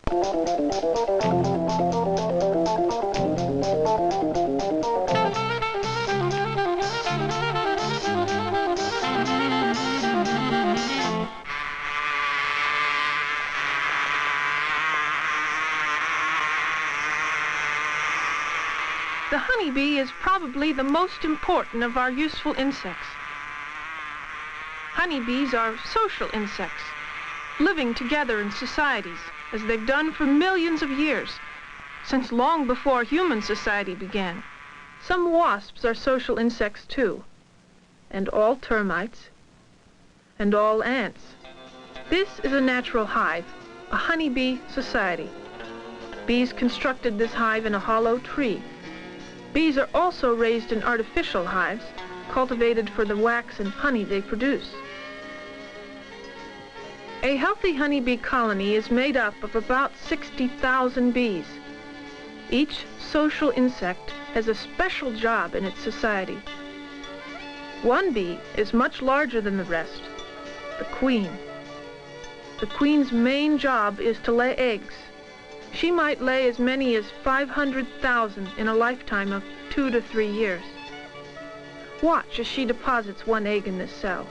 The honeybee is probably the most important of our useful insects. Honeybees are social insects, living together in societies, as they've done for millions of years, since long before human society began. Some wasps are social insects too, and all termites, and all ants. This is a natural hive, a honeybee society. Bees constructed this hive in a hollow tree. Bees are also raised in artificial hives, cultivated for the wax and honey they produce. A healthy honeybee colony is made up of about 60,000 bees. Each social insect has a special job in its society. One bee is much larger than the rest, the queen. The queen's main job is to lay eggs. She might lay as many as 500,000 in a lifetime of 2 to 3 years. Watch as she deposits one egg in this cell.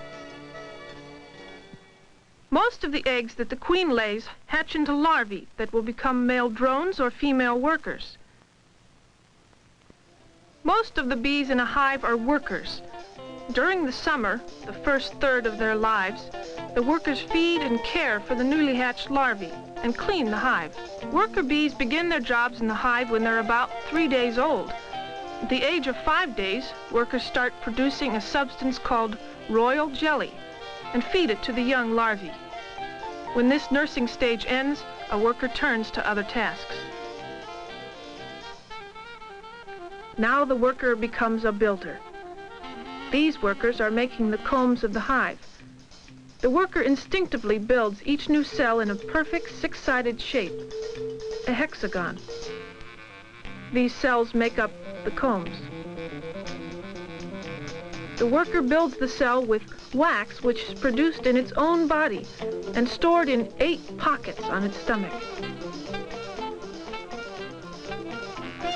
Most of the eggs that the queen lays hatch into larvae that will become male drones or female workers. Most of the bees in a hive are workers. During the summer, the first third of their lives, the workers feed and care for the newly hatched larvae and clean the hive. Worker bees begin their jobs in the hive when they're about 3 days old. At the age of 5 days, workers start producing a substance called royal jelly and feed it to the young larvae. When this nursing stage ends, a worker turns to other tasks. Now the worker becomes a builder. These workers are making the combs of the hive. The worker instinctively builds each new cell in a perfect six-sided shape, a hexagon. These cells make up the combs. The worker builds the cell with wax which is produced in its own body and stored in 8 pockets on its stomach.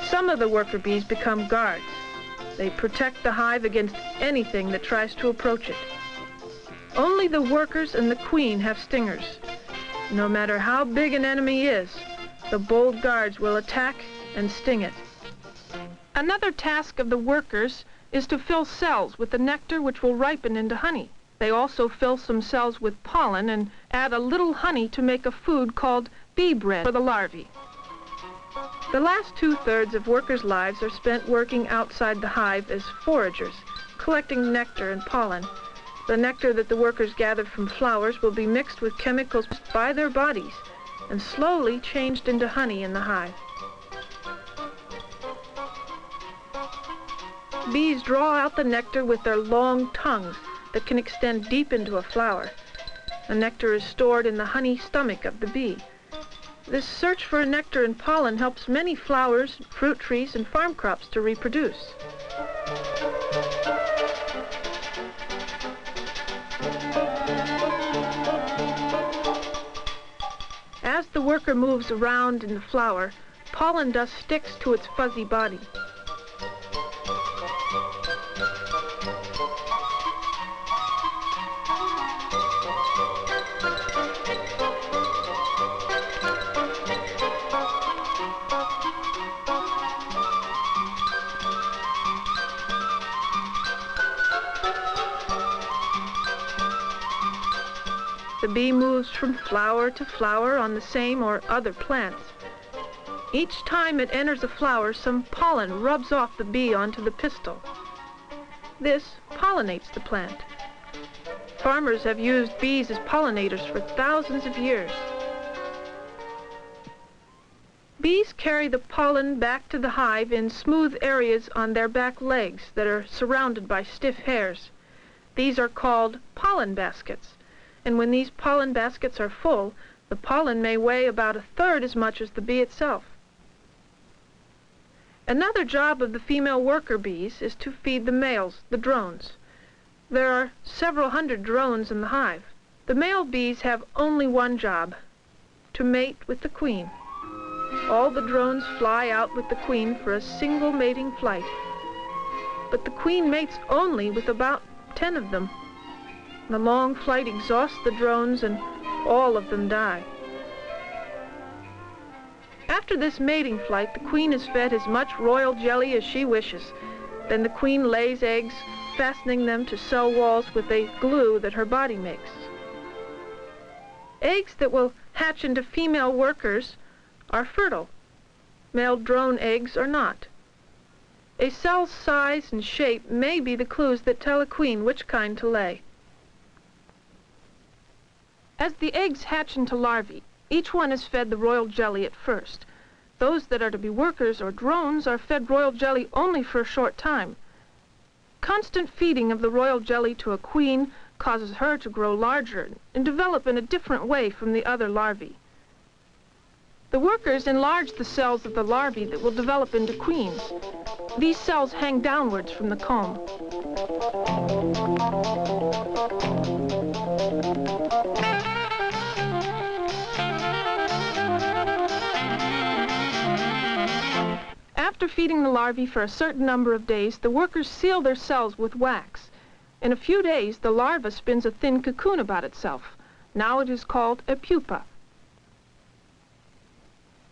Some of the worker bees become guards. They protect the hive against anything that tries to approach it. Only the workers and the queen have stingers. No matter how big an enemy is, the bold guards will attack and sting it. Another task of the workers is to fill cells with the nectar which will ripen into honey. They also fill some cells with pollen and add a little honey to make a food called bee bread for the larvae. The last 2/3 of workers' lives are spent working outside the hive as foragers, collecting nectar and pollen. The nectar that the workers gather from flowers will be mixed with chemicals by their bodies and slowly changed into honey in the hive. Bees draw out the nectar with their long tongues that can extend deep into a flower. The nectar is stored in the honey stomach of the bee. This search for nectar and pollen helps many flowers, fruit trees, and farm crops to reproduce. As the worker moves around in the flower, pollen dust sticks to its fuzzy body. The bee moves from flower to flower on the same or other plants. Each time it enters a flower, some pollen rubs off the bee onto the pistil. This pollinates the plant. Farmers have used bees as pollinators for thousands of years. Bees carry the pollen back to the hive in smooth areas on their back legs that are surrounded by stiff hairs. These are called pollen baskets. And when these pollen baskets are full, the pollen may weigh about 1/3 as much as the bee itself. Another job of the female worker bees is to feed the males, the drones. There are several hundred drones in the hive. The male bees have only one job, to mate with the queen. All the drones fly out with the queen for a single mating flight. But the queen mates only with about 10 of them. The long flight exhausts the drones and all of them die. After this mating flight, the queen is fed as much royal jelly as she wishes. Then the queen lays eggs, fastening them to cell walls with a glue that her body makes. Eggs that will hatch into female workers are fertile. Male drone eggs are not. A cell's size and shape may be the clues that tell a queen which kind to lay. As the eggs hatch into larvae, each one is fed the royal jelly at first. Those that are to be workers or drones are fed royal jelly only for a short time. Constant feeding of the royal jelly to a queen causes her to grow larger and develop in a different way from the other larvae. The workers enlarge the cells of the larvae that will develop into queens. These cells hang downwards from the comb. After feeding the larvae for a certain number of days, the workers seal their cells with wax. In a few days, the larva spins a thin cocoon about itself. Now it is called a pupa.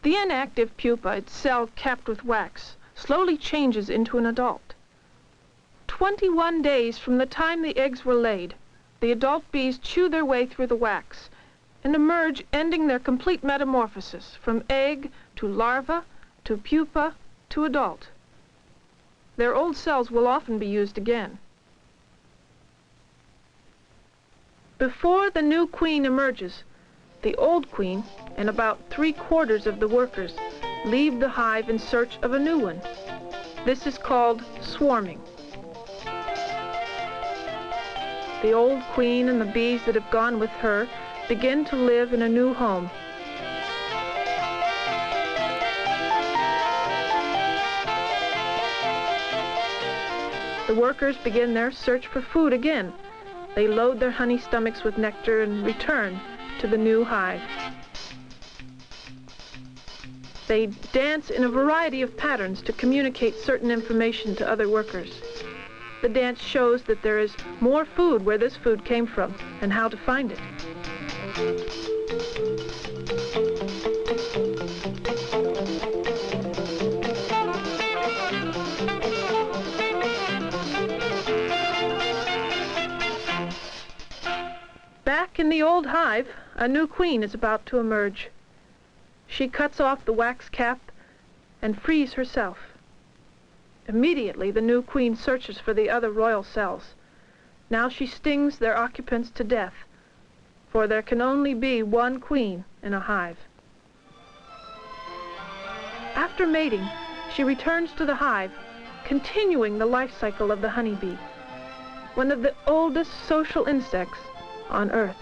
The inactive pupa, its cell capped with wax, slowly changes into an adult. 21 days from the time the eggs were laid, the adult bees chew their way through the wax and emerge, ending their complete metamorphosis from egg to larva to pupa to adult. Their old cells will often be used again. Before the new queen emerges, the old queen and about 3/4 of the workers leave the hive in search of a new one. This is called swarming. The old queen and the bees that have gone with her begin to live in a new home. The workers begin their search for food again. They load their honey stomachs with nectar and return to the new hive. They dance in a variety of patterns to communicate certain information to other workers. The dance shows that there is more food where this food came from and how to find it. Back in the old hive, a new queen is about to emerge. She cuts off the wax cap and frees herself. Immediately, the new queen searches for the other royal cells. Now she stings their occupants to death, for there can only be one queen in a hive. After mating, she returns to the hive, continuing the life cycle of the honeybee, one of the oldest social insects on Earth.